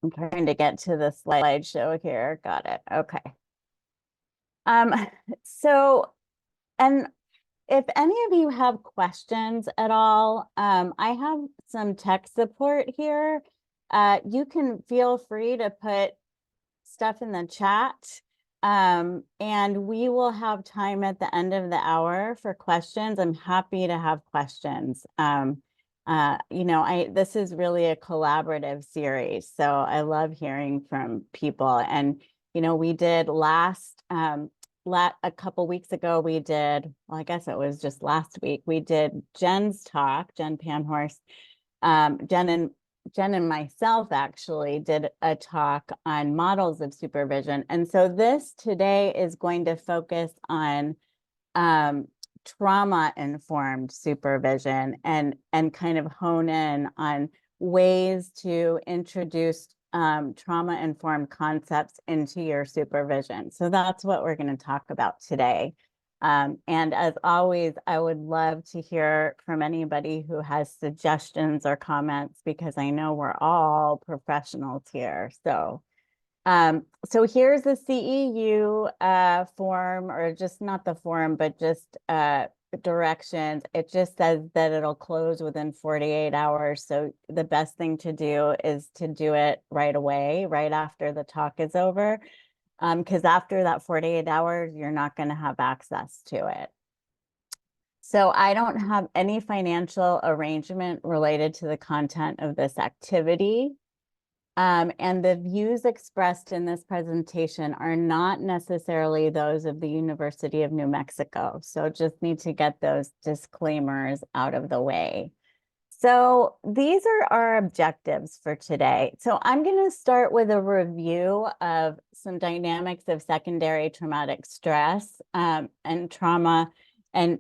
I'm trying to get to the slideshow here. Got it. Okay. So, and if any of you have questions at all, I have some tech support here. You can feel free to put stuff in the chat. And we will have time at the end of the hour for questions. I'm happy to have questions. This is really a collaborative series, so I love hearing from people. And, we did a couple weeks ago, well, I guess it was just last week, we did Jen's talk, Jen Panhorst. Jen and myself actually did a talk on models of supervision. And so this today is going to focus on trauma-informed supervision and kind of hone in on ways to introduce trauma-informed concepts into your supervision. So that's what we're going to talk about today. And as always, I would love to hear from anybody who has suggestions or comments, because I know we're all professionals here. So here's the CEU form, or just not the form, but just directions. It just says that it'll close within 48 hours. So the best thing to do is to do it right away, right after the talk is over. Because after that 48 hours, you're not going to have access to it. So I don't have any financial arrangement related to the content of this activity. And the views expressed in this presentation are not necessarily those of the University of New Mexico. So just need to get those disclaimers out of the way. So these are our objectives for today. So I'm going to start with a review of some dynamics of secondary traumatic stress and trauma, and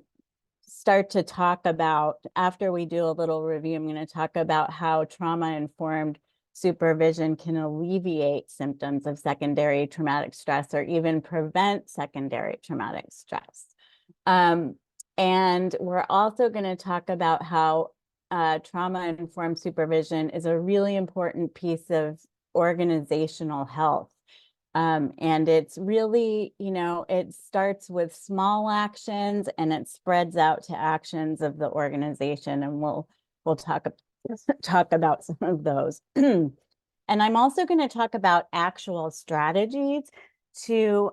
start to talk about, after we do a little review, I'm going to talk about how trauma-informed supervision can alleviate symptoms of secondary traumatic stress or even prevent secondary traumatic stress. And we're also going to talk about how trauma-informed supervision is a really important piece of organizational health. And it's really, it starts with small actions and it spreads out to actions of the organization. And we'll talk about some of those. And I'm also going to talk about actual strategies to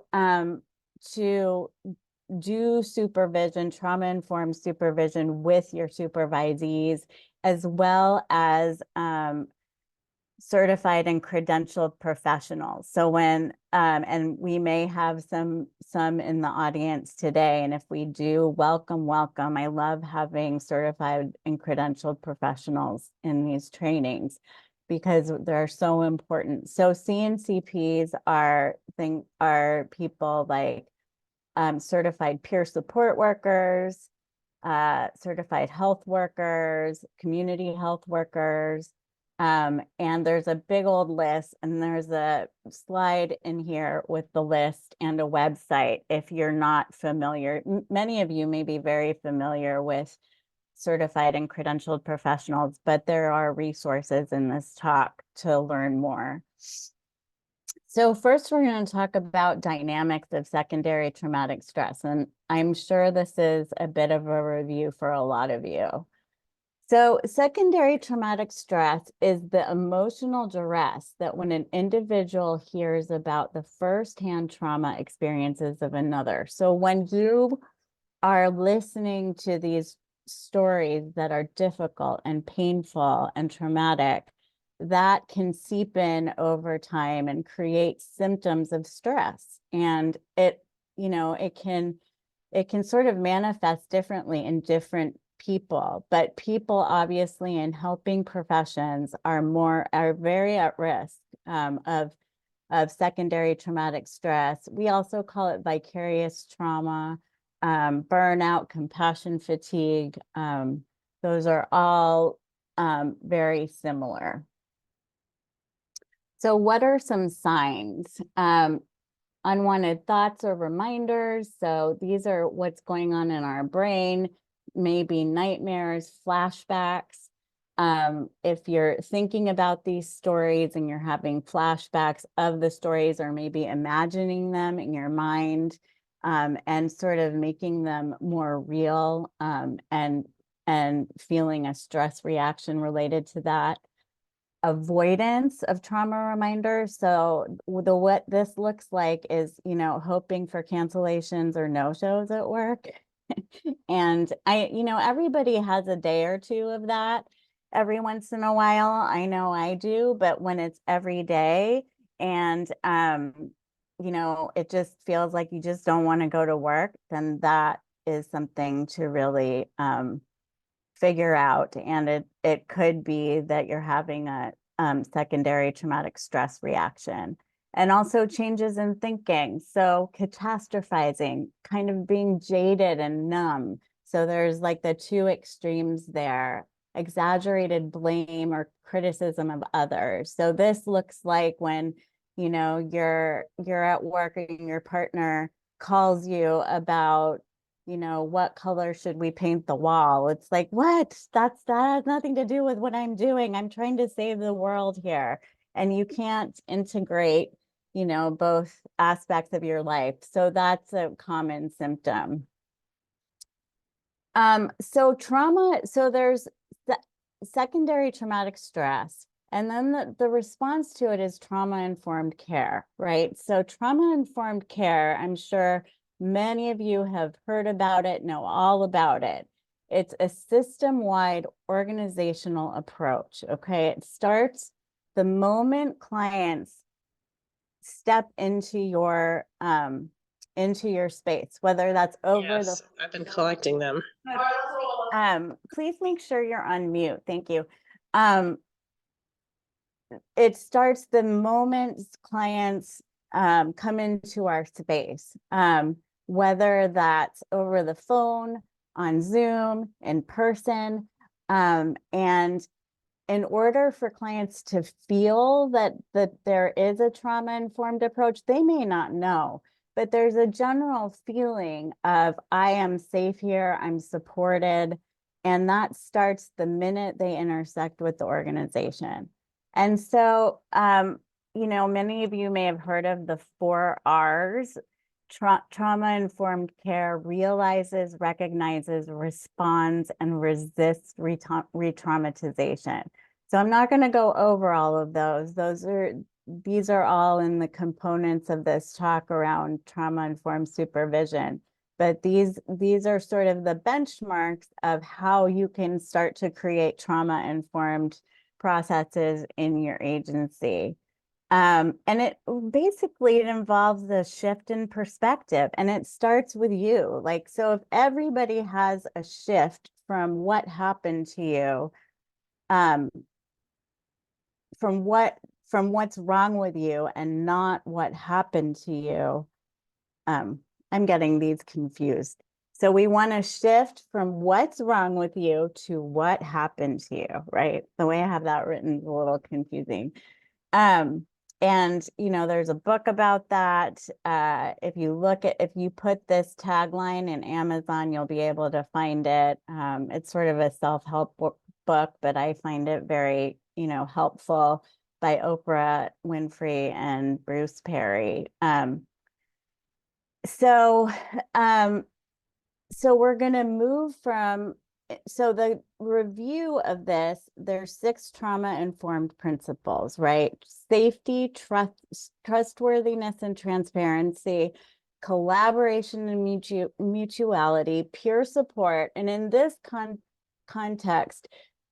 do supervision, trauma-informed supervision with your supervisees, as well as certified and credentialed professionals. So when, and we may have some in the audience today, and if we do, welcome. I love having certified and credentialed professionals in these trainings because they're so important. So CNCPs are people like certified peer support workers, certified health workers, community health workers, and there's a big old list, and there's a slide in here with the list and a website if you're not familiar. Many of you may be very familiar with certified and credentialed professionals, but there are resources in this talk to learn more. So first, we're going to talk about dynamics of secondary traumatic stress, and I'm sure this is a bit of a review for a lot of you. So secondary traumatic stress is the emotional duress that when an individual hears about the firsthand trauma experiences of another. So when you are listening to these stories that are difficult and painful and traumatic, that can seep in over time and create symptoms of stress. And it can sort of manifest differently in different people, but people obviously in helping professions are very at risk of secondary traumatic stress. We also call it vicarious trauma, burnout, compassion fatigue. Those are all very similar. So what are some signs? Unwanted thoughts or reminders. So these are what's going on in our brain, maybe nightmares, flashbacks, If you're thinking about these stories and you're having flashbacks of the stories, or maybe imagining them in your mind, and sort of making them more real, and feeling a stress reaction related to that. Avoidance of trauma reminders. So what this looks like is, hoping for cancellations or no-shows at work. And everybody has a day or two of that every once in a while. I know I do, but when it's every day, and it just feels like you just don't want to go to work, then that is something to really figure out. And it could be that you're having a secondary traumatic stress reaction. And also changes in thinking. So catastrophizing, kind of being jaded and numb. So there's like the two extremes there. Exaggerated blame or criticism of others. So this looks like when, you're at work and your partner calls you about, what color should we paint the wall? It's like, what? That has nothing to do with what I'm doing. I'm trying to save the world here. And you can't integrate, both aspects of your life. So that's a common symptom. So trauma, so there's secondary traumatic stress. And then the response to it is trauma-informed care, right? So trauma-informed care, I'm sure many of you have heard about it, know all about it. It's a system-wide organizational approach, okay? It starts the moment clients step into your space, whether that's over the... I've been collecting them. Please make sure you're on mute. Thank you. It starts the moment clients come into our space, whether that's over the phone, on Zoom, in person. And in order for clients to feel that there is a trauma-informed approach, they may not know, but there's a general feeling of, I am safe here, I'm supported. And that starts the minute they intersect with the organization. And so, many of you may have heard of the 4 R's. Trauma-informed care realizes, recognizes, responds, and resists re-traumatization. So I'm not going to go over all of those. These are all in the components of this talk around trauma-informed supervision. But these are sort of the benchmarks of how you can start to create trauma-informed processes in your agency. And it involves a shift in perspective, and it starts with you. Like, so if everybody has a shift from what happened to you, from what's wrong with you and not what happened to you, I'm getting these confused. So we want to shift from what's wrong with you to what happened to you, right? The way I have that written is a little confusing. And, there's a book about that. If you put this tagline in Amazon, you'll be able to find it. It's sort of a self-help book, but I find it very, helpful, by Oprah Winfrey and Bruce Perry. So we're going to move from, so the review of this, there's 6 trauma-informed principles, right? Safety, trustworthiness and transparency, collaboration and mutuality, peer support. And in this context,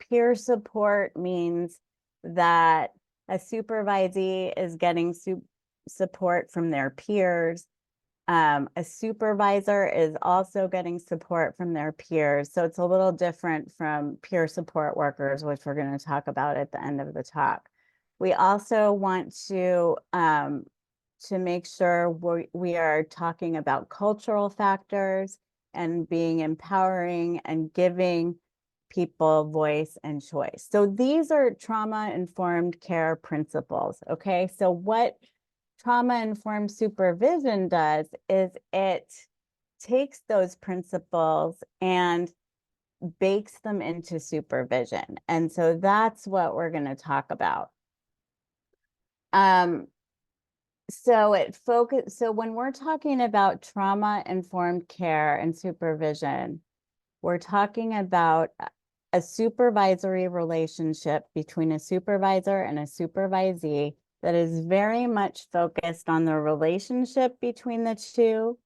peer support means that a supervisee is getting support from their peers. A supervisor is also getting support from their peers. So it's a little different from peer support workers, which we're going to talk about at the end of the talk. We also want to make sure we are talking about cultural factors and being empowering and giving people voice and choice. So these are trauma-informed care principles, okay? So what trauma-informed supervision does is it takes those principles and bakes them into supervision. And so that's what we're going to talk about. So when we're talking about trauma-informed care and supervision, we're talking about a supervisory relationship between a supervisor and a supervisee that is very much focused on the relationship between the two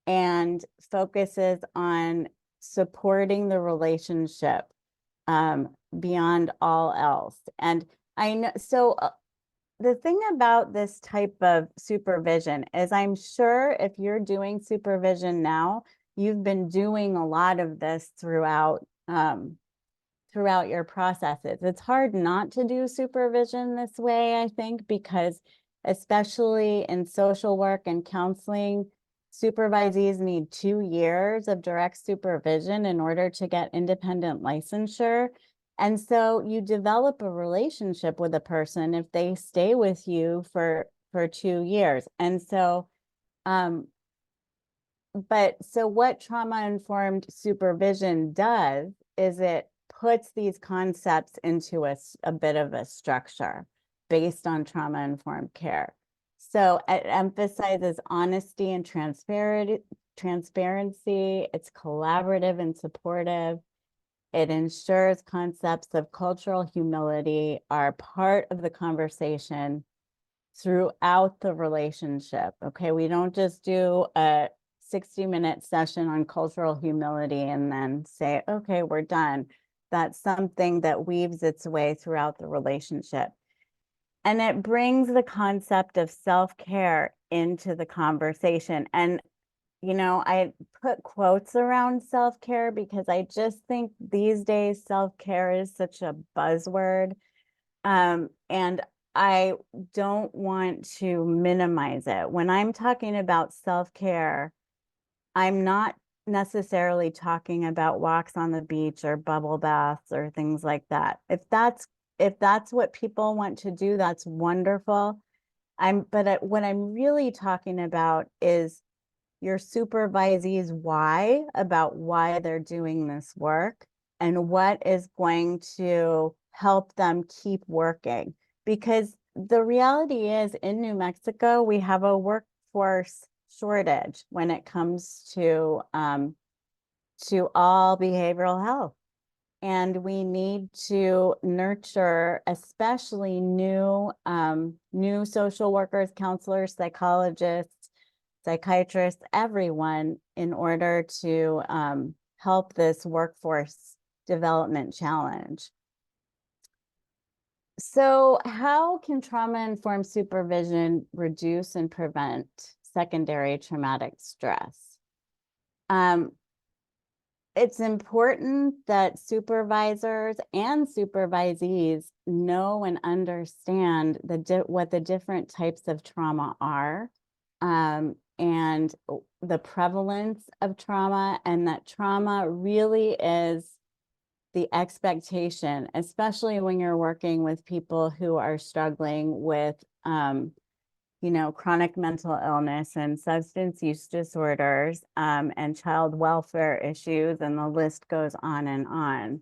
and focuses on supporting the relationship beyond all else. And I know, so the thing about this type of supervision is I'm sure if you're doing supervision now, you've been doing a lot of this throughout your processes. It's hard not to do supervision this way, I think, because especially in social work and counseling, supervisees need 2 years of direct supervision in order to get independent licensure. And so you develop a relationship with a person if they stay with you for 2 years. And so, so what trauma-informed supervision does is it puts these concepts into a bit of a structure based on trauma-informed care. So it emphasizes honesty and transparency. It's collaborative and supportive. It ensures concepts of cultural humility are part of the conversation throughout the relationship. Okay, we don't just do a 60-minute session on cultural humility and then say, okay, we're done. That's something that weaves its way throughout the relationship. And it brings the concept of self-care into the conversation. And, you know, I put quotes around self-care because I just think these days self-care is such a buzzword. And I don't want to minimize it. When I'm talking about self-care, I'm not necessarily talking about walks on the beach or bubble baths or things like that. If that's what people want to do, that's wonderful. What I'm really talking about is your supervisee's why, about why they're doing this work and what is going to help them keep working. Because the reality is in New Mexico, we have a workforce shortage when it comes to all behavioral health. And we need to nurture especially new social workers, counselors, psychologists, psychiatrists, everyone, in order to help this workforce development challenge. So how can trauma-informed supervision reduce and prevent secondary traumatic stress? It's important that supervisors and supervisees know and understand what the different types of trauma are, and the prevalence of trauma, and that trauma really is the expectation, especially when you're working with people who are struggling with you know, chronic mental illness and substance use disorders, and child welfare issues, and the list goes on and on.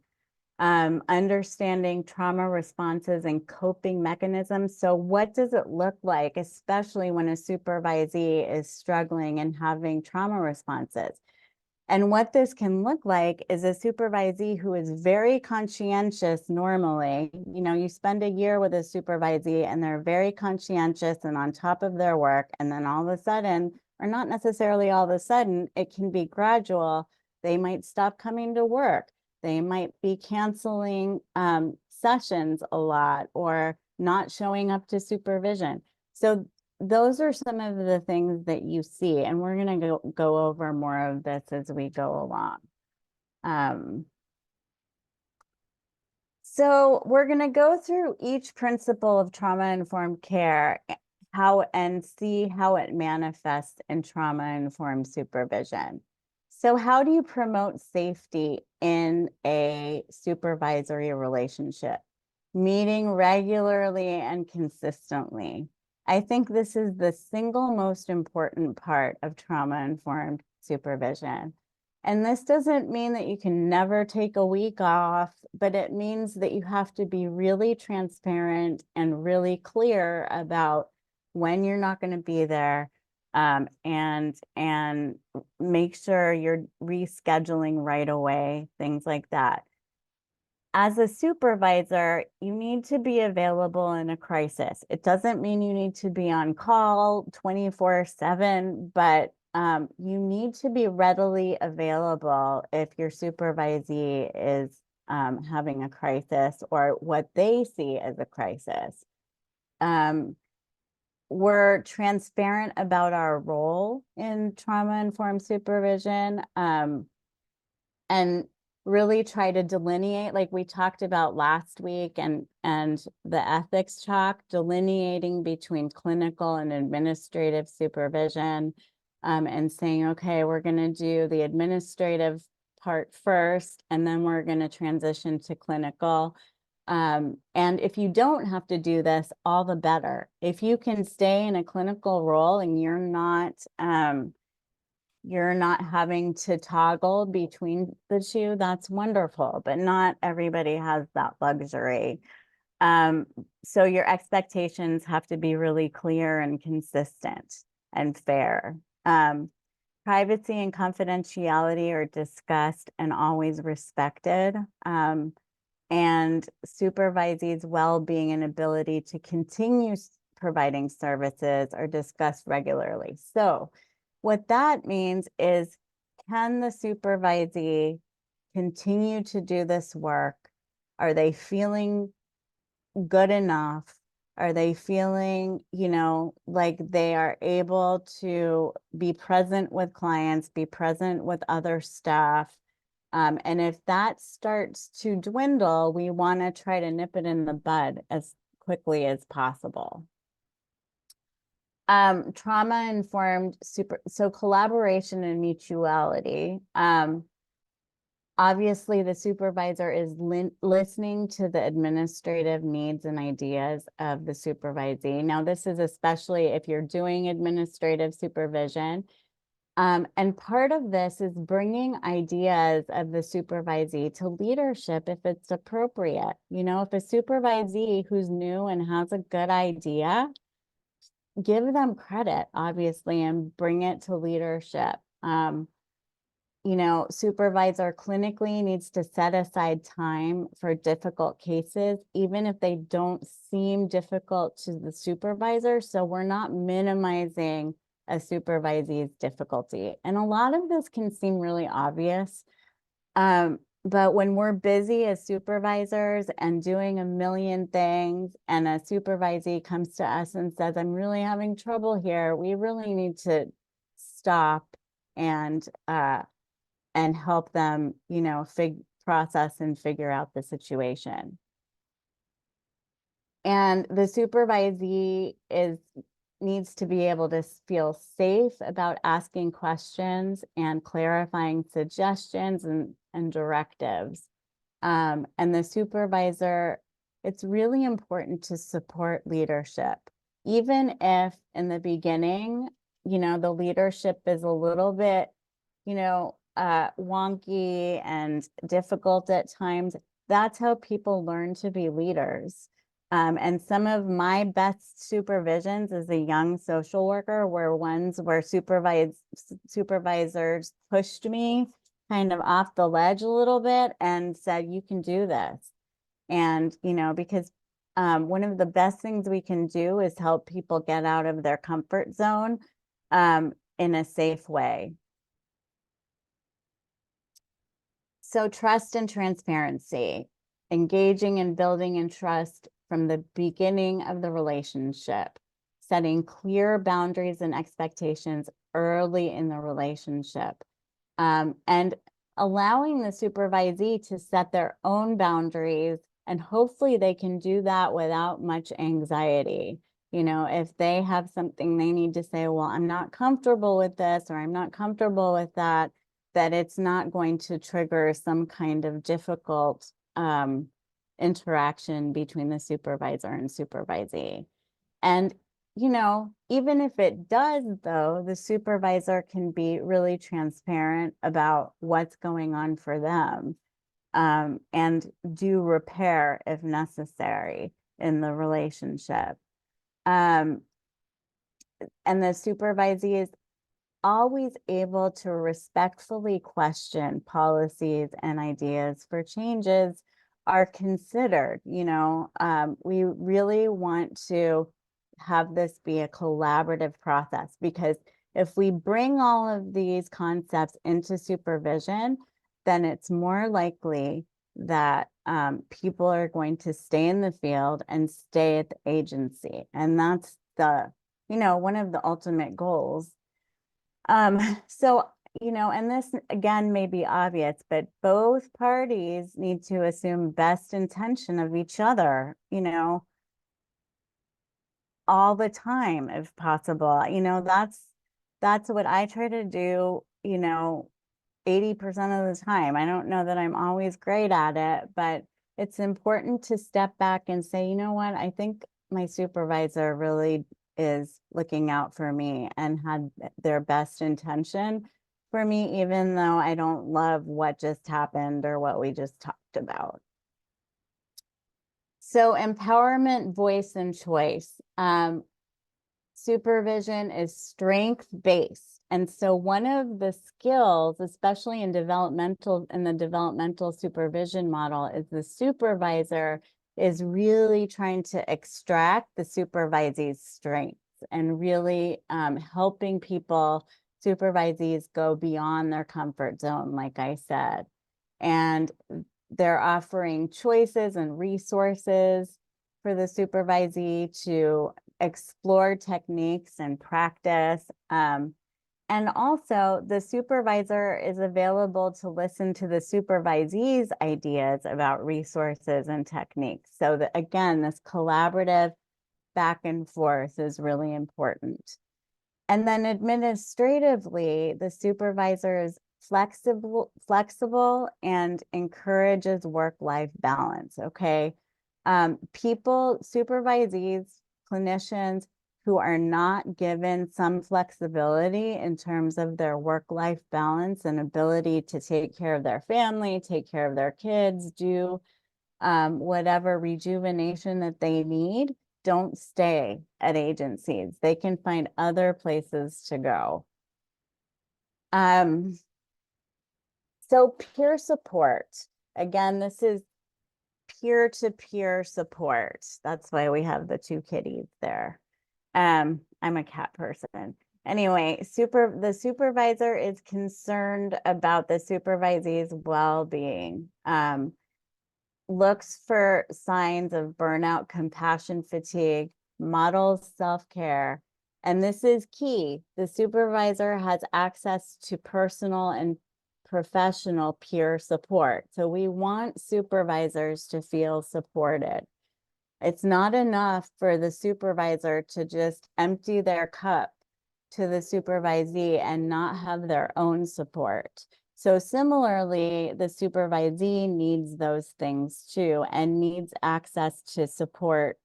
Understanding trauma responses and coping mechanisms. So what does it look like, especially when a supervisee is struggling and having trauma responses? And what this can look like is a supervisee who is very conscientious normally. You know, you spend a year with a supervisee and they're very conscientious and on top of their work. And then all of a sudden, or not necessarily all of a sudden, it can be gradual. They might stop coming to work. They might be canceling sessions a lot or not showing up to supervision. So those are some of the things that you see, and we're going to go over more of this as we go along. So we're going to go through each principle of trauma-informed care, and see how it manifests in trauma-informed supervision. So how do you promote safety in a supervisory relationship? Meeting regularly and consistently. I think this is the single most important part of trauma-informed supervision. And this doesn't mean that you can never take a week off, but it means that you have to be really transparent and really clear about when you're not going to be there, and make sure you're rescheduling right away, things like that. As a supervisor, you need to be available in a crisis. It doesn't mean you need to be on call 24/7, but you need to be readily available if your supervisee is having a crisis or what they see as a crisis. We're transparent about our role in trauma-informed supervision, and really try to delineate, like we talked about last week, and the ethics talk, delineating between clinical and administrative supervision, and saying, okay, we're going to do the administrative part first, and then we're going to transition to clinical. And if you don't have to do this, all the better. If you can stay in a clinical role and you're not having to toggle between the two, that's wonderful, but not everybody has that luxury. So your expectations have to be really clear and consistent and fair. Privacy and confidentiality are discussed and always respected. And supervisees' well-being and ability to continue providing services are discussed regularly. So what that means is, can the supervisee continue to do this work? Are they feeling good enough? Are they feeling, like they are able to be present with clients, be present with other staff? And if that starts to dwindle, we want to try to nip it in the bud as quickly as possible. Trauma-informed so collaboration and mutuality. Obviously, the supervisor is listening to the administrative needs and ideas of the supervisee. Now, this is especially if you're doing administrative supervision. And part of this is bringing ideas of the supervisee to leadership if it's appropriate. If a supervisee who's new and has a good idea, give them credit, obviously, and bring it to leadership. Supervisor clinically needs to set aside time for difficult cases, even if they don't seem difficult to the supervisor. So we're not minimizing a supervisee's difficulty. And a lot of this can seem really obvious. But when we're busy as supervisors and doing a million things, and a supervisee comes to us and says, I'm really having trouble here, we really need to stop and help them, process and figure out the situation. And the supervisee needs to be able to feel safe about asking questions and clarifying suggestions and directives. And the supervisor, it's really important to support leadership, even if in the beginning, the leadership is a little bit, wonky and difficult at times. That's how people learn to be leaders. And some of my best supervisions as a young social worker were ones where supervisors pushed me kind of off the ledge a little bit and said, you can do this. And, because one of the best things we can do is help people get out of their comfort zone in a safe way. So trust and transparency, engaging and building in trust from the beginning of the relationship, setting clear boundaries and expectations early in the relationship, and allowing the supervisee to set their own boundaries. And hopefully they can do that without much anxiety. If they have something they need to say, well, I'm not comfortable with this, or I'm not comfortable with that it's not going to trigger some kind of difficult interaction between the supervisor and supervisee. And you know, even if it does, though, the supervisor can be really transparent about what's going on for them, and do repair if necessary in the relationship. And the supervisee is always able to respectfully question policies and ideas for changes are considered. You know, we really want to have this be a collaborative process, because if we bring all of these concepts into supervision, then it's more likely that people are going to stay in the field and stay at the agency. And that's the, you know, one of the ultimate goals. So, you know, and this again may be obvious, but both parties need to assume best intention of each other, you know, all the time if possible. You know, that's what I try to do, you know, 80% of the time. I don't know that I'm always great at it, but it's important to step back and say, you know what, I think my supervisor really is looking out for me and had their best intention for me, even though I don't love what just happened or what we just talked about. So empowerment, voice, and choice. Supervision is strength-based. And so one of the skills, especially in the developmental supervision model, is the supervisor is really trying to extract the supervisee's strengths and really helping supervisees go beyond their comfort zone, like I said. And they're offering choices and resources for the supervisee to explore techniques and practice. And also the supervisor is available to listen to the supervisee's ideas about resources and techniques. So that, again, this collaborative back and forth is really important. And then administratively, the supervisor is flexible and encourages work-life balance, okay? Supervisees, clinicians who are not given some flexibility in terms of their work-life balance and ability to take care of their family, take care of their kids, do whatever rejuvenation that they need, don't stay at agencies. They can find other places to go. So peer support. Again, this is peer-to-peer support. That's why we have the two kitties there. I'm a cat person. Anyway, the supervisor is concerned about the supervisee's well-being. Looks for signs of burnout, compassion fatigue, models self-care. And this is key. The supervisor has access to personal and professional peer support. So we want supervisors to feel supported. It's not enough for the supervisor to just empty their cup to the supervisee and not have their own support. So similarly, the supervisee needs those things too, and needs access to support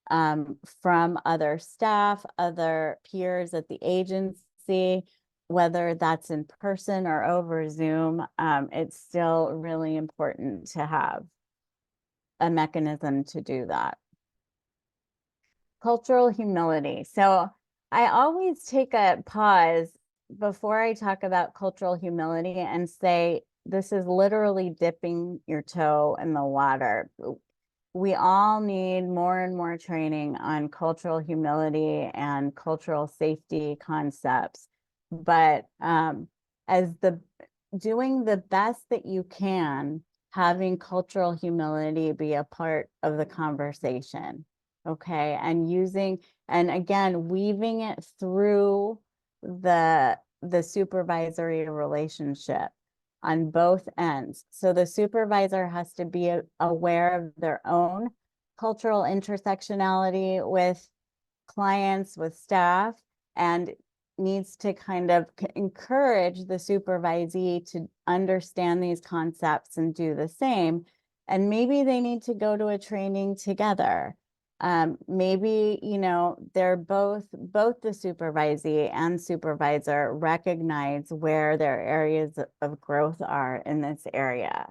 from other staff, other peers at the agency, whether that's in person or over Zoom. It's still really important to have a mechanism to do that. Cultural humility. So I always take a pause before I talk about cultural humility and say, this is literally dipping your toe in the water. We all need more and more training on cultural humility and cultural safety concepts. But doing the best that you can, having cultural humility be a part of the conversation. Okay, and again, weaving it through the supervisory relationship on both ends. So the supervisor has to be aware of their own cultural intersectionality with clients, with staff, and needs to kind of encourage the supervisee to understand these concepts and do the same. And maybe they need to go to a training together. Maybe, they're both the supervisee and supervisor recognize where their areas of growth are in this area.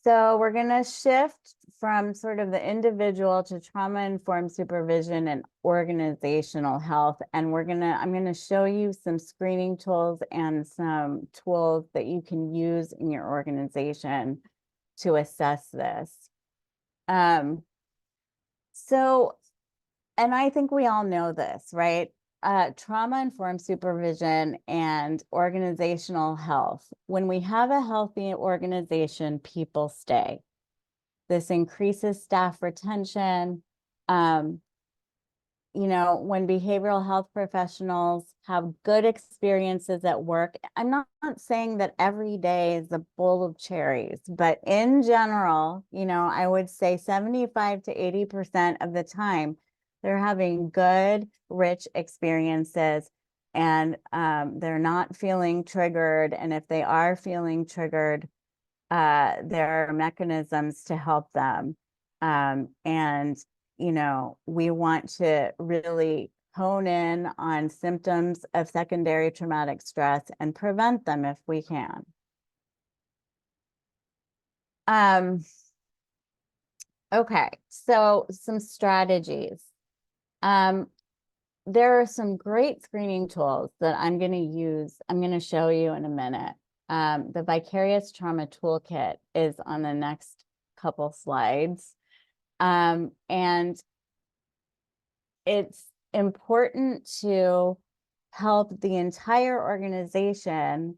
So we're going to shift from sort of the individual to trauma-informed supervision and organizational health. And I'm going to show you some screening tools and some tools that you can use in your organization to assess this. And I think we all know this, right? Trauma-informed supervision and organizational health. When we have a healthy organization, people stay. This increases staff retention. When behavioral health professionals have good experiences at work, I'm not saying that every day is a bowl of cherries, but in general, I would say 75 to 80% of the time, they're having good, rich experiences, and they're not feeling triggered. And if they are feeling triggered, there are mechanisms to help them. And we want to really hone in on symptoms of secondary traumatic stress and prevent them if we can. Okay, so some strategies. There are some great screening tools that I'm going to show you in a minute. The Vicarious Trauma Toolkit is on the next couple slides. And it's important to help the entire organization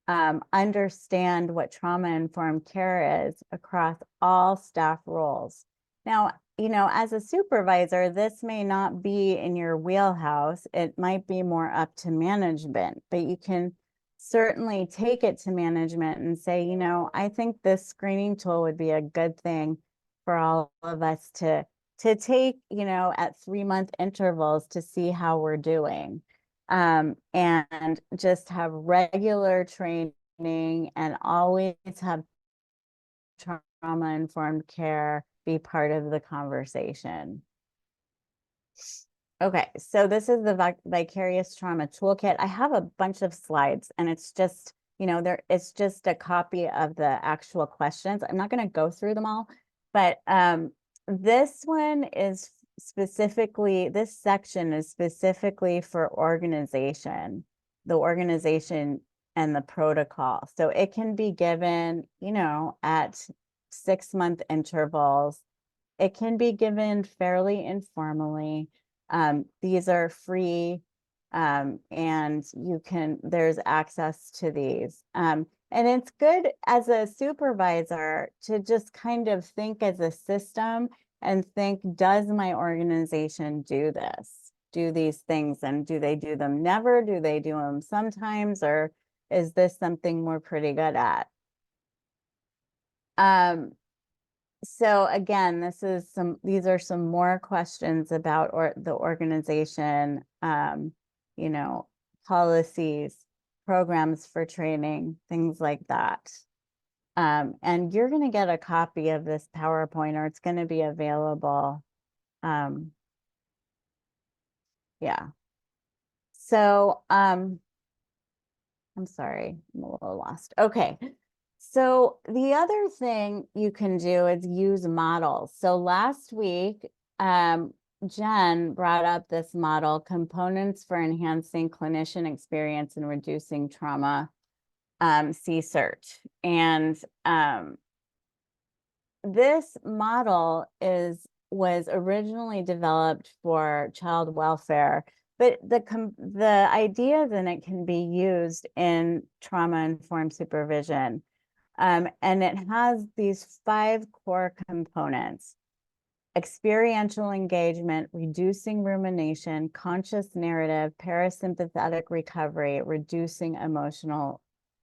understand what trauma-informed care is across all staff roles. Now, as a supervisor, this may not be in your wheelhouse. It might be more up to management, but you can certainly take it to management and say, I think this screening tool would be a good thing for all of us to take, at 3-month intervals to see how we're doing. And just have regular training and always have trauma-informed care be part of the conversation. Okay, so this is the Vicarious Trauma Toolkit. I have a bunch of slides, and it's just, it's just a copy of the actual questions. I'm not going to go through them all, but this one is this section is specifically for organization, the organization and the protocol. So it can be given, at 6-month intervals. It can be given fairly informally. These are free, and there's access to these. And it's good as a supervisor to just kind of think as a system and think, does my organization do these things? And do they do them never? Do they do them sometimes? Or is this something we're pretty good at? So again, these are some more questions about the organization, policies, programs for training, things like that. And you're going to get a copy of this PowerPoint, or it's going to be available. Yeah. So, I'm sorry, I'm a little lost. Okay. So the other thing you can do is use models. So last week, Jen brought up this model, Components for Enhancing Clinician Experience and Reducing Trauma, CSERT. And this model was originally developed for child welfare, but the ideas in it can be used in trauma-informed supervision. And it has these 5 core components: experiential engagement, reducing rumination, conscious narrative, parasympathetic recovery, reducing emotional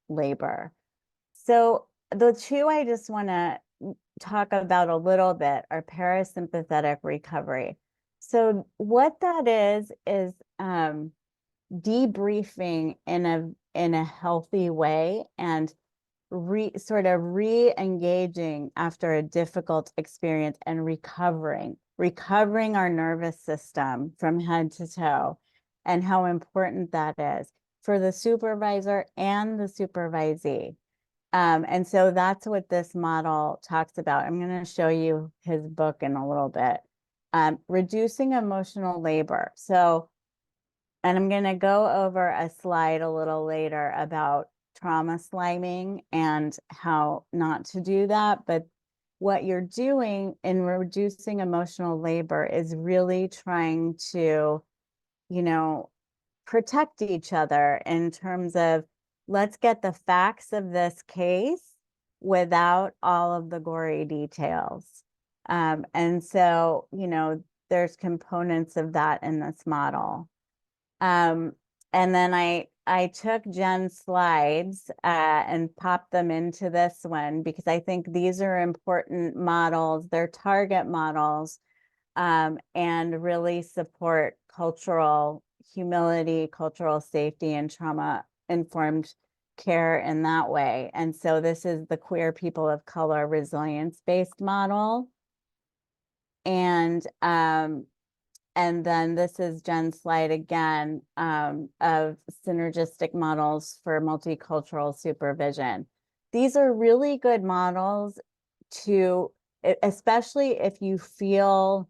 labor. So the 2 I just want to talk about a little bit are parasympathetic recovery. So what that is debriefing in a healthy way and sort of re-engaging after a difficult experience and recovering our nervous system from head to toe, and how important that is for the supervisor and the supervisee. And so that's what this model talks about. I'm going to show you his book in a little bit. Reducing emotional labor. So, and I'm going to go over a slide a little later about trauma sliming and how not to do that. But what you're doing in reducing emotional labor is really trying to, you know, protect each other in terms of, let's get the facts of this case without all of the gory details. And so, you know, there's components of that in this model. And then I took Jen's slides and popped them into this one because I think these are important models. They're target models, and really support cultural humility, cultural safety, and trauma-informed care in that way. And so this is the Queer People of Color Resilience-Based model. And then this is Jen's slide again, of synergistic models for multicultural supervision. These are really good models to, especially if you feel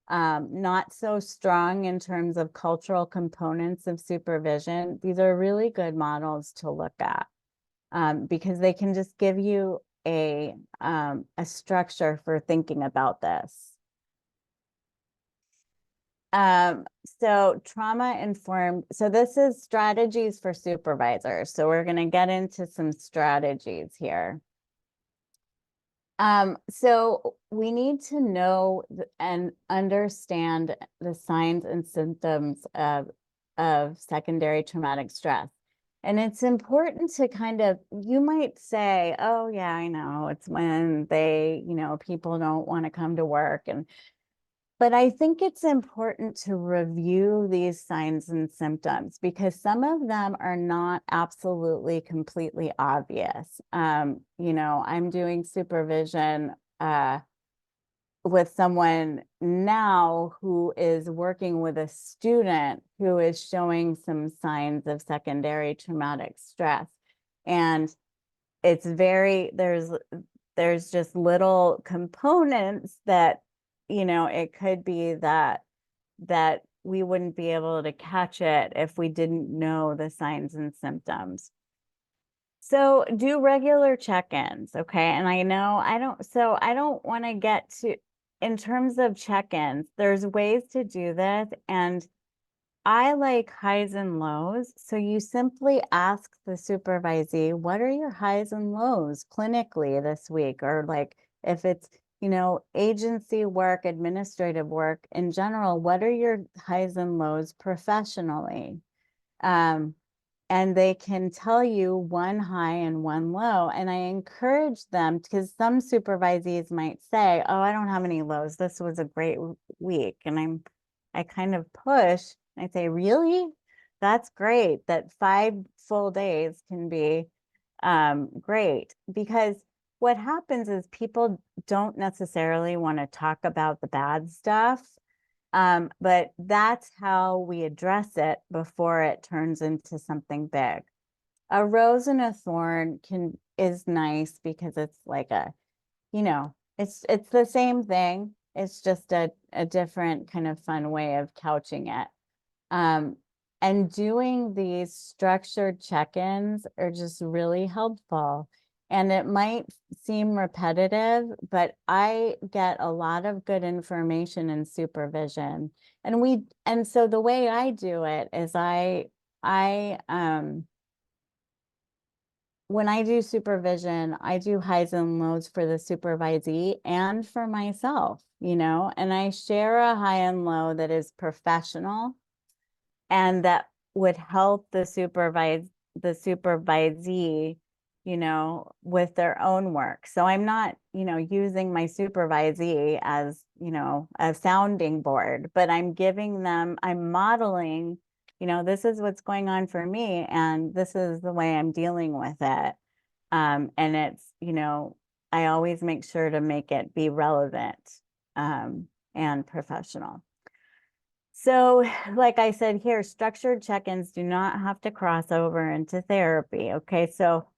not so strong in terms of cultural components of supervision. These are really good models to look at, because they can just give you a structure for thinking about this. So trauma-informed, so this is strategies for supervisors. So we're going to get into some strategies here. So we need to know and understand the signs and symptoms of secondary traumatic stress. And it's important to kind of, you might say, oh yeah, I know, it's when they, you know, people don't want to come to work. But I think it's important to review these signs and symptoms because some of them are not absolutely completely obvious. You know, I'm doing supervision with someone now who is working with a student who is showing some signs of secondary traumatic stress. And it's very, there's just little components that, you know, it could be that we wouldn't be able to catch it if we didn't know the signs and symptoms. So do regular check-ins, okay? And I know I don't want to get to, in terms of check-ins, there's ways to do this, and I like highs and lows. So you simply ask the supervisee, what are your highs and lows clinically this week? Or like if it's, you know, agency work, administrative work in general, what are your highs and lows professionally? And they can tell you one high and one low. And I encourage them, because some supervisees might say, oh, I don't have any lows. This was a great week. And I kind of push. I say, really? That's great. That 5 full days can be great. Because what happens is people don't necessarily want to talk about the bad stuff. But that's how we address it before it turns into something big. A rose and a thorn is nice because it's like a, you know, it's the same thing. It's just a different kind of fun way of couching it. And doing these structured check-ins are just really helpful. And it might seem repetitive, but I get a lot of good information in supervision. And so the way I do it is when I do supervision, I do highs and lows for the supervisee and for myself, you know, and I share a high and low that is professional and that would help the supervisee, you know, with their own work. So I'm not, you know, using my supervisee as, you know, a sounding board, but I'm modeling, you know, this is what's going on for me and this is the way I'm dealing with it. And it's, I always make sure to make it be relevant and professional. So like I said here, structured check-ins do not have to cross over into therapy. Okay, so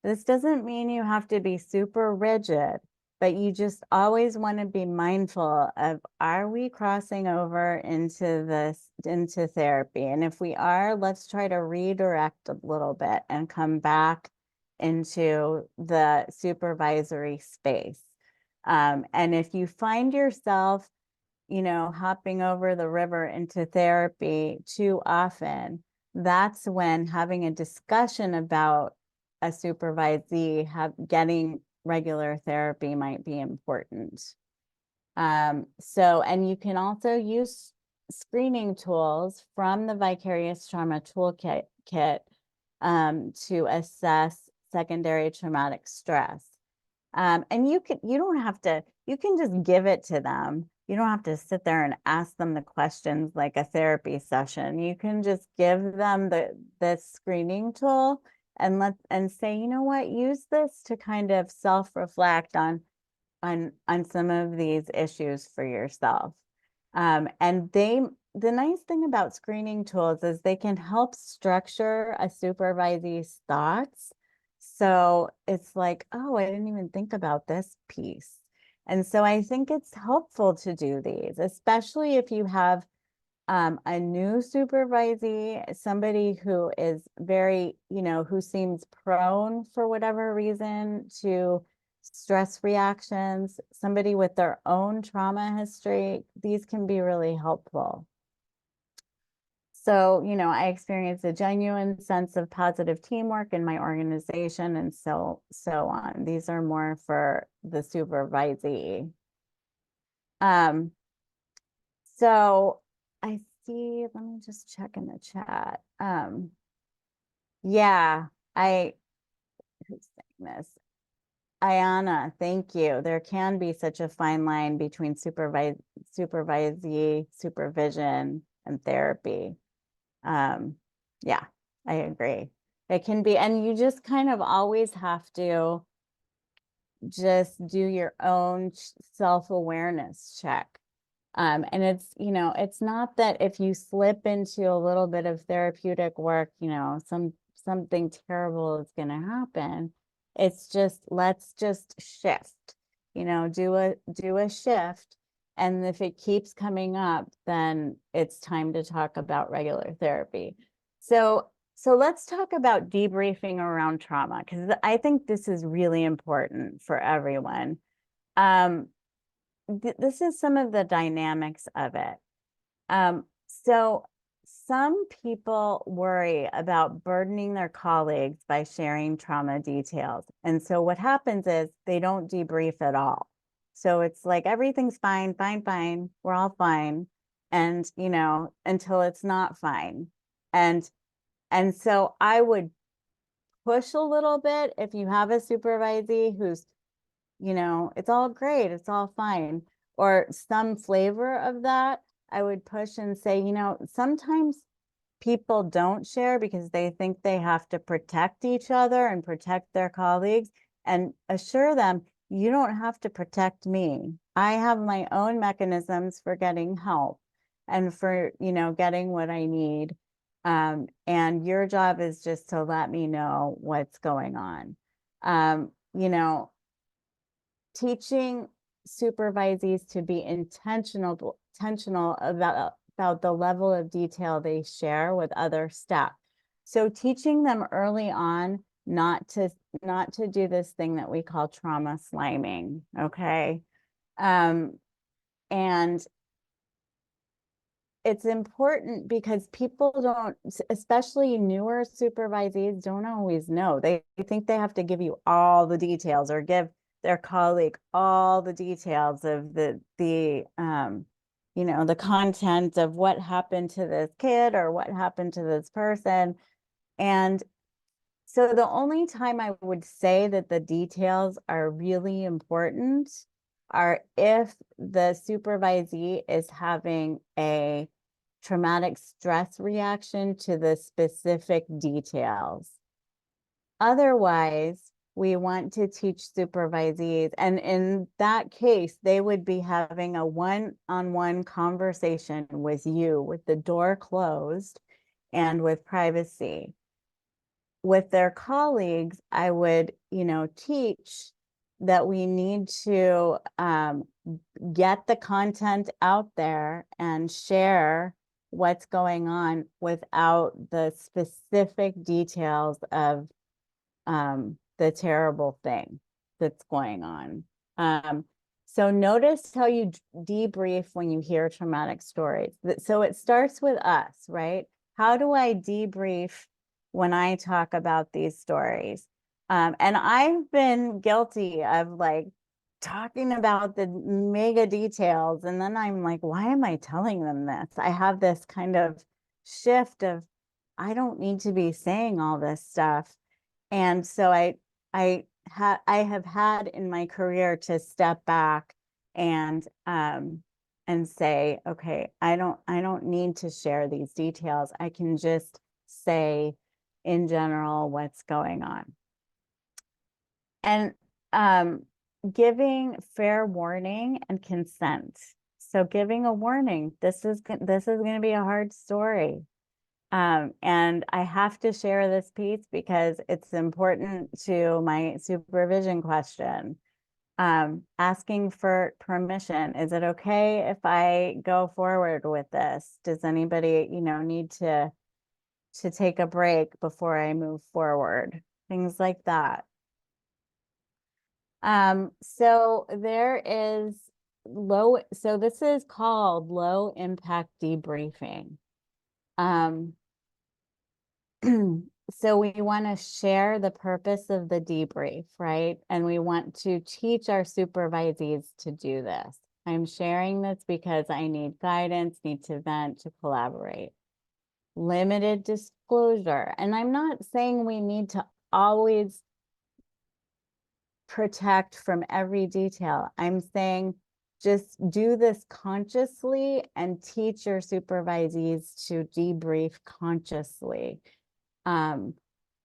this doesn't mean you have to be super rigid, but you just always want to be mindful of, are we crossing over into therapy? And if we are, let's try to redirect a little bit and come back into the supervisory space. And if you find yourself hopping over the river into therapy too often, that's when having a discussion about a supervisee getting regular therapy might be important. And you can also use screening tools from the Vicarious Trauma Toolkit to assess secondary traumatic stress. And you can just give it to them. You don't have to sit there and ask them the questions like a therapy session. You can just give them the screening tool and say, you know what, use this to kind of self-reflect on some of these issues for yourself. And the nice thing about screening tools is they can help structure a supervisee's thoughts. So it's like, oh, I didn't even think about this piece. And so I think it's helpful to do these, especially if you have a new supervisee, somebody who is very, who seems prone for whatever reason to stress reactions, somebody with their own trauma history. These can be really helpful. So, I experienced a genuine sense of positive teamwork in my organization and so on. These are more for the supervisee. So I see, let me just check in the chat. Yeah, who's saying this? Ayana, thank you. There can be such a fine line between supervisee, supervision, and therapy. Yeah, I agree. It can be, and you just kind of always have to just do your own self-awareness check. And it's not that if you slip into a little bit of therapeutic work, something terrible is going to happen. It's just, let's just shift, do a shift. And if it keeps coming up, then it's time to talk about regular therapy. So let's talk about debriefing around trauma, because I think this is really important for everyone. This is some of the dynamics of it. So some people worry about burdening their colleagues by sharing trauma details. And so what happens is they don't debrief at all. So it's like, everything's fine, fine, fine. We're all fine. And, until it's not fine. And so I would push a little bit if you have a supervisee who's, it's all great, it's all fine, or some flavor of that. I would push and say, sometimes people don't share because they think they have to protect each other and protect their colleagues, and assure them, you don't have to protect me. I have my own mechanisms for getting help and for, getting what I need. And your job is just to let me know what's going on. Teaching supervisees to be intentional about the level of detail they share with other staff. So teaching them early on not to do this thing that we call trauma sliming, okay? And it's important because people don't, especially newer supervisees, don't always know. They think they have to give you all the details or give their colleague all the details of the content of what happened to this kid or what happened to this person. And so the only time I would say that the details are really important are if the supervisee is having a traumatic stress reaction to the specific details. Otherwise, we want to teach supervisees, and in that case, they would be having a one-on-one conversation with you with the door closed and with privacy. With their colleagues, I would, teach that we need to get the content out there and share what's going on without the specific details of the terrible thing that's going on. So notice how you debrief when you hear traumatic stories. So it starts with us, right? How do I debrief when I talk about these stories? And I've been guilty of like talking about the mega details, and then I'm like, why am I telling them this? I have this kind of shift of, I don't need to be saying all this stuff. And so I have had in my career to step back and say, okay, I don't need to share these details. I can just say in general what's going on. And giving fair warning and consent. So giving a warning, this is going to be a hard story. And I have to share this piece because it's important to my supervision question. Asking for permission. Is it okay if I go forward with this? Does anybody, need to take a break before I move forward? Things like that. So there is so this is called low impact debriefing. So we want to share the purpose of the debrief, right? And we want to teach our supervisees to do this. I'm sharing this because I need guidance, need to vent, to collaborate. Limited disclosure. And I'm not saying we need to always protect from every detail. I'm saying just do this consciously and teach your supervisees to debrief consciously.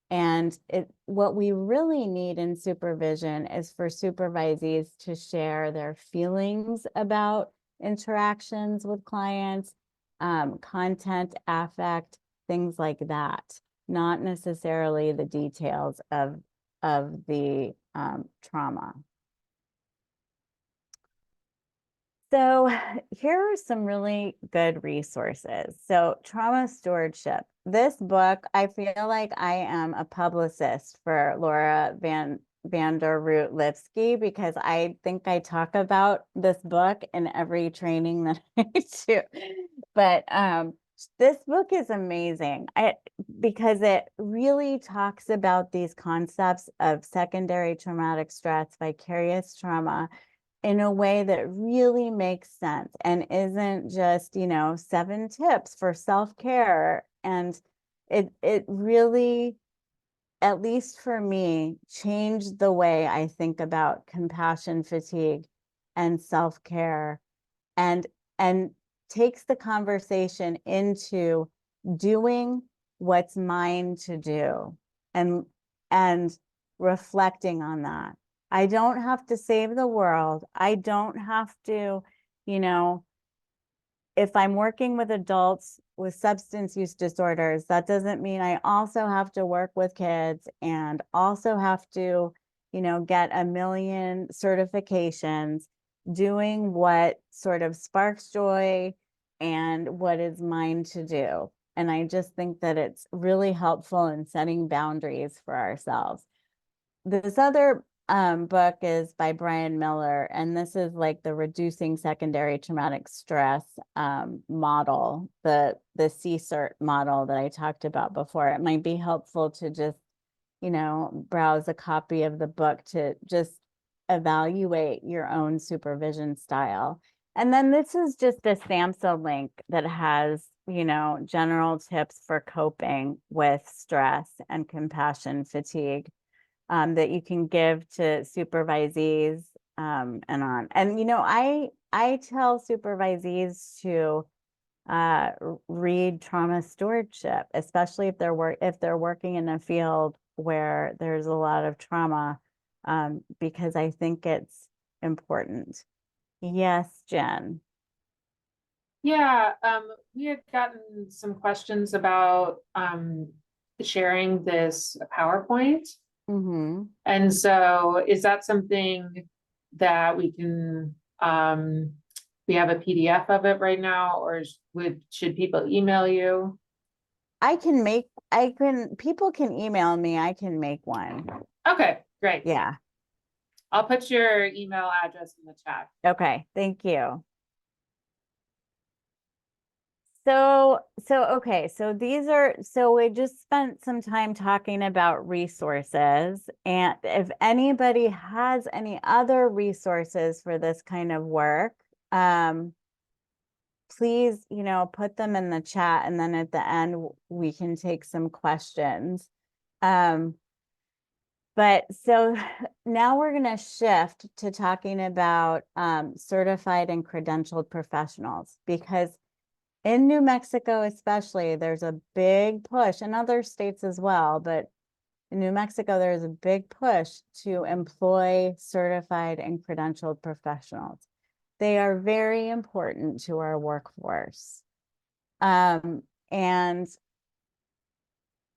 And what we really need in supervision is for supervisees to share their feelings about interactions with clients, content, affect, things like that, not necessarily the details of the trauma. So here are some really good resources. So trauma stewardship. This book, I feel like I am a publicist for Laura Vander Root Lipsky because I think I talk about this book in every training that I do. But this book is amazing because it really talks about these concepts of secondary traumatic stress, vicarious trauma, in a way that really makes sense and isn't just, 7 tips for self-care. And it really, at least for me, changed the way I think about compassion fatigue and self-care, and takes the conversation into doing what's mine to do and reflecting on that. I don't have to save the world. I don't have to, if I'm working with adults with substance use disorders, that doesn't mean I also have to work with kids and also have to, get a million certifications. Doing what sort of sparks joy and what is mine to do. And I just think that it's really helpful in setting boundaries for ourselves. This other book is by Brian Miller, and this is like the reducing secondary traumatic stress model, the CCERT model that I talked about before. It might be helpful to just, browse a copy of the book to just evaluate your own supervision style. And then this is just a SAMHSA link that has, general tips for coping with stress and compassion fatigue. That you can give to supervisees and on. And, I tell supervisees to read trauma stewardship, especially if they're working in a field where there's a lot of trauma, because I think it's important. Yes, Jen. Yeah, we had gotten some questions about sharing this PowerPoint. Mm-hmm. And so is that something that we can, we have a PDF of it right now, or should people email you? People can email me, I can make one. Okay, great. Yeah. I'll put your email address in the chat. Okay, thank you. Okay, so we just spent some time talking about resources, and if anybody has any other resources for this kind of work, please, put them in the chat, and then at the end we can take some questions. But so now we're going to shift to talking about certified and credentialed professionals, because in New Mexico especially, there's a big push, in other states as well, but in New Mexico, there's a big push to employ certified and credentialed professionals. They are very important to our workforce. And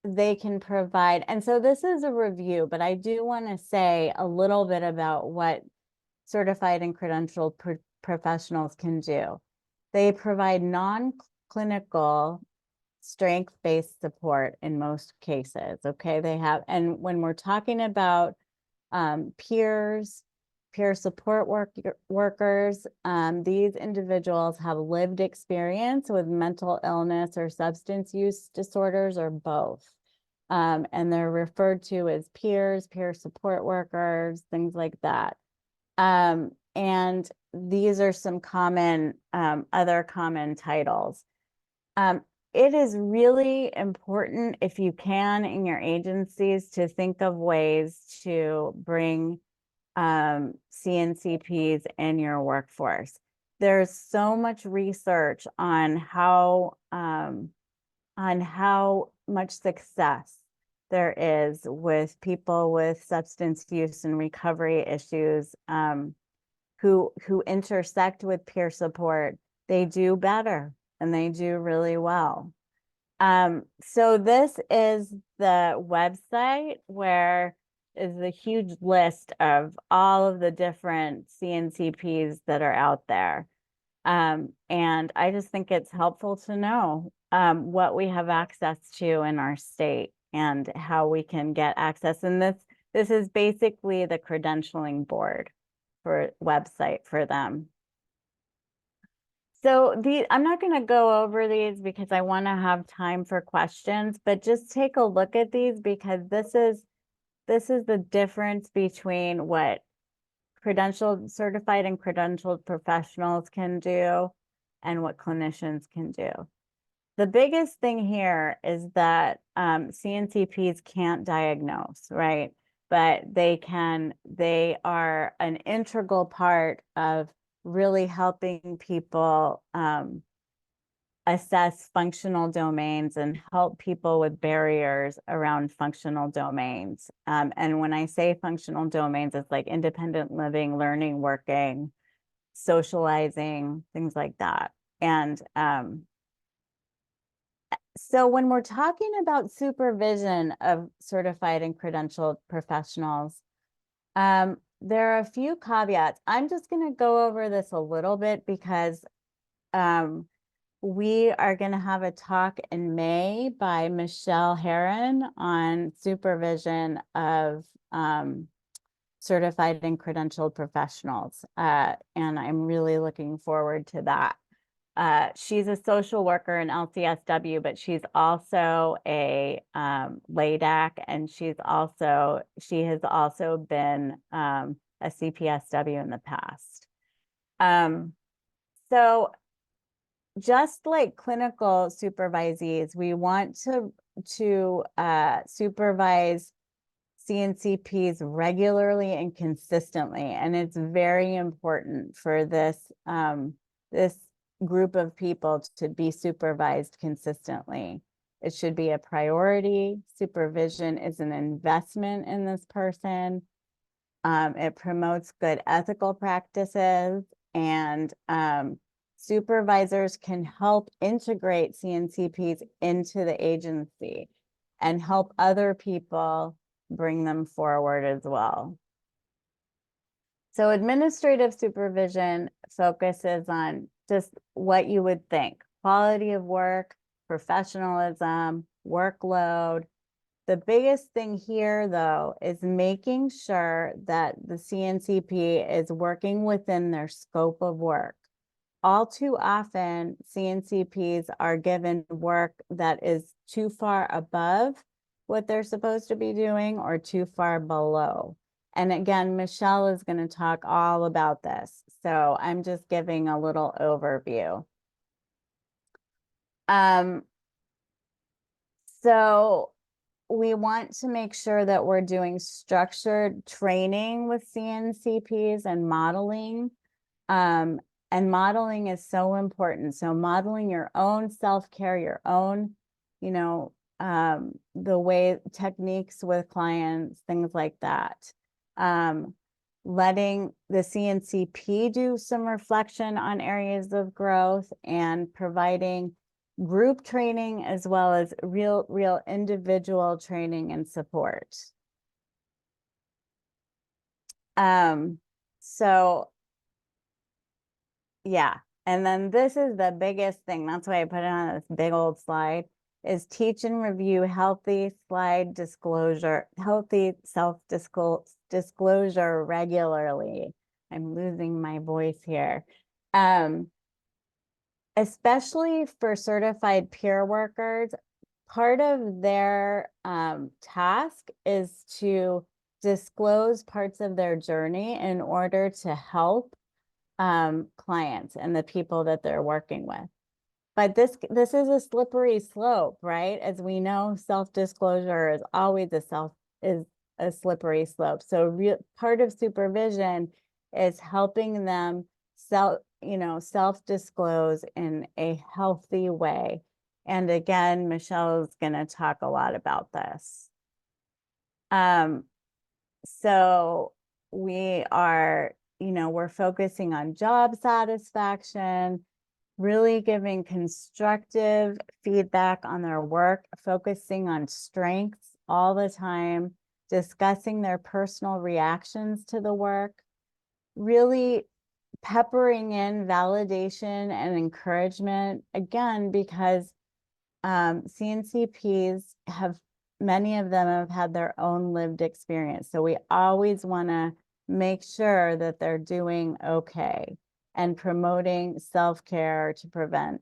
they can provide, and so this is a review, but I do want to say a little bit about what certified and credentialed professionals can do. They provide non-clinical strength-based support in most cases, okay? And when we're talking about peers, peer support workers, these individuals have lived experience with mental illness or substance use disorders, or both. And they're referred to as peers, peer support workers, things like that. And these are some common, other common titles. It is really important, if you can, in your agencies, to think of ways to bring CNCPs in your workforce. There's so much research on how much success there is with people with substance use and recovery issues, who intersect with peer support. They do better, and they do really well. So this is the website, where is a huge list of all of the different CNCPs that are out there. And I just think it's helpful to know what we have access to in our state and how we can get access. And this is basically the credentialing board for website for them. So I'm not going to go over these because I want to have time for questions, but just take a look at these, because this is the difference between what certified and credentialed professionals can do and what clinicians can do. The biggest thing here is that CNCPs can't diagnose, right? But they are an integral part of really helping people assess functional domains and help people with barriers around functional domains. And when I say functional domains, it's like independent living, learning, working, socializing, things like that. And so when we're talking about supervision of certified and credentialed professionals, there are a few caveats. I'm just going to go over this a little bit, because we are going to have a talk in May by Michelle Heron on supervision of certified and credentialed professionals. And I'm really looking forward to that. She's a social worker in LCSW, but she's also a LADAC, and she has also been a CPSW in the past. So just like clinical supervisees, we want to supervise CNCPs regularly and consistently, and it's very important for this this group of people to be supervised consistently. It should be a priority. Supervision is an investment in this person. It promotes good ethical practices, and supervisors can help integrate CNCPs into the agency and help other people bring them forward as well. So administrative supervision focuses on just what you would think: quality of work, professionalism, workload. The biggest thing here, though, is making sure that the CNCP is working within their scope of work. All too often, CNCPs are given work that is too far above what they're supposed to be doing or too far below. And again, Michelle is going to talk all about this. So I'm just giving a little overview. So we want to make sure that we're doing structured training with CNCPs and modeling. And modeling is so important. So modeling your own self-care, your own, the way techniques with clients, things like that. Letting the CNCP do some reflection on areas of growth, and providing group training as well as real individual training and support. So yeah, and then this is the biggest thing. That's why I put it on this big old slide, is teach and review healthy self-disclosure regularly. I'm losing my voice here. Especially for certified peer workers, part of their task is to disclose parts of their journey in order to help clients and the people that they're working with. But this is a slippery slope, right? As we know, self-disclosure is always a slippery slope. So part of supervision is helping them self-disclose in a healthy way. And again, Michelle is going to talk a lot about this. So we are, we're focusing on job satisfaction, really giving constructive feedback on their work, focusing on strengths all the time, discussing their personal reactions to the work, really peppering in validation and encouragement, again, because CNCPs many of them have had their own lived experience. So we always want to make sure that they're doing okay, and promoting self-care to prevent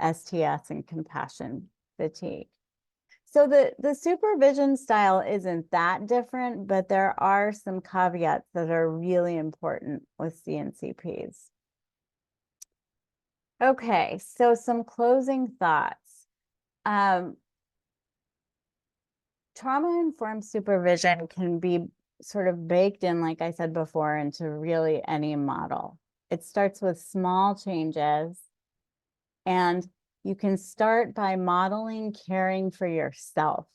STS and compassion fatigue. So the supervision style isn't that different, but there are some caveats that are really important with CNCPs. Okay, so some closing thoughts. Trauma-informed supervision can be sort of baked in, like I said before, into really any model. It starts with small changes, and you can start by modeling caring for yourself,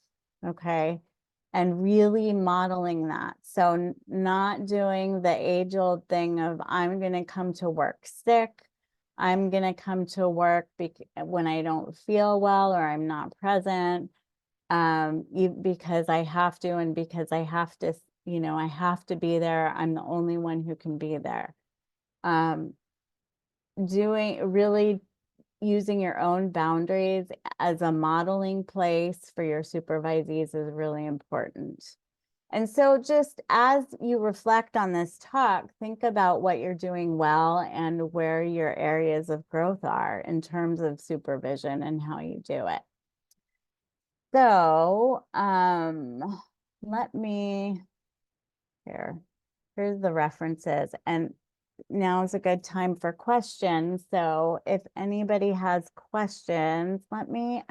okay? And really modeling that. So not doing the age-old thing of, I'm going to come to work sick, I'm going to come to work when I don't feel well or I'm not present, because I have to, and because I have to, I have to be there. I'm the only one who can be there. Really using your own boundaries as a modeling place for your supervisees is really important. And so just as you reflect on this talk, think about what you're doing well and where your areas of growth are in terms of supervision and how you do it. So here's the references, and now is a good time for questions. So if anybody has questions, let me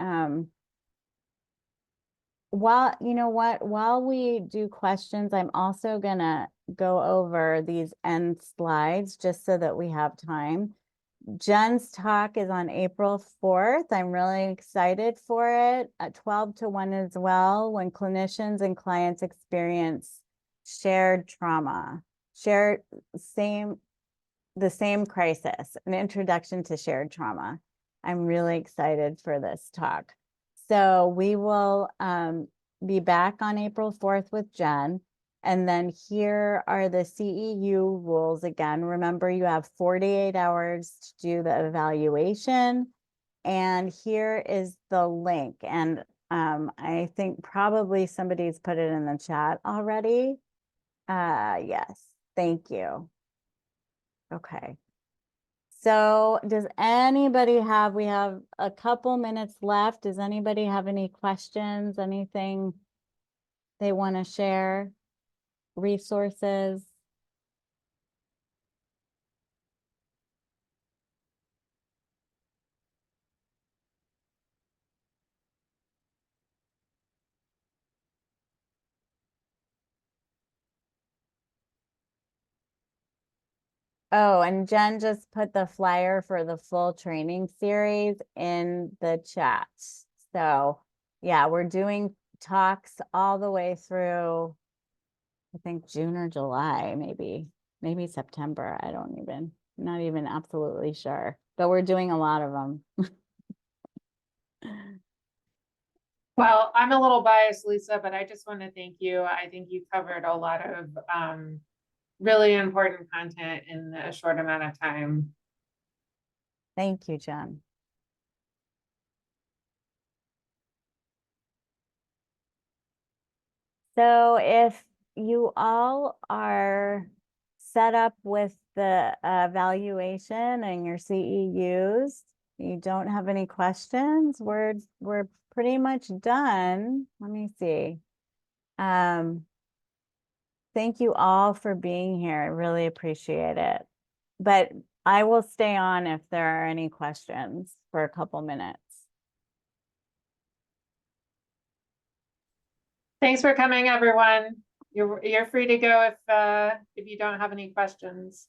while we do questions, I'm also gonna go over these end slides just so that we have time. Jen's talk is on April 4th. I'm really excited for it at 12 to 1 as well, when clinicians and clients experience shared trauma, the same crisis, an introduction to shared trauma. I'm really excited for this talk. So we will be back on April 4th with Jen. And then here are the CEU rules again. Remember, you have 48 hours to do the evaluation. And here is the link. And I think probably somebody's put it in the chat already. Yes, thank you. Okay. So does anybody have, we have a couple minutes left. Does anybody have any questions, anything they want to share? Resources? Oh, and Jen just put the flyer for the full training series in the chat. So yeah, we're doing talks all the way through, I think June or July, maybe September. Not even absolutely sure, but we're doing a lot of them. Well, I'm a little biased, Lisa, but I just want to thank you. I think you covered a lot of really important content in a short amount of time. Thank you, Jen. So if you all are set up with the evaluation and your CEUs, you don't have any questions, we're pretty much done. Let me see. Thank you all for being here. I really appreciate it. But I will stay on if there are any questions for a couple minutes. Thanks for coming, everyone. You're free to go if you don't have any questions.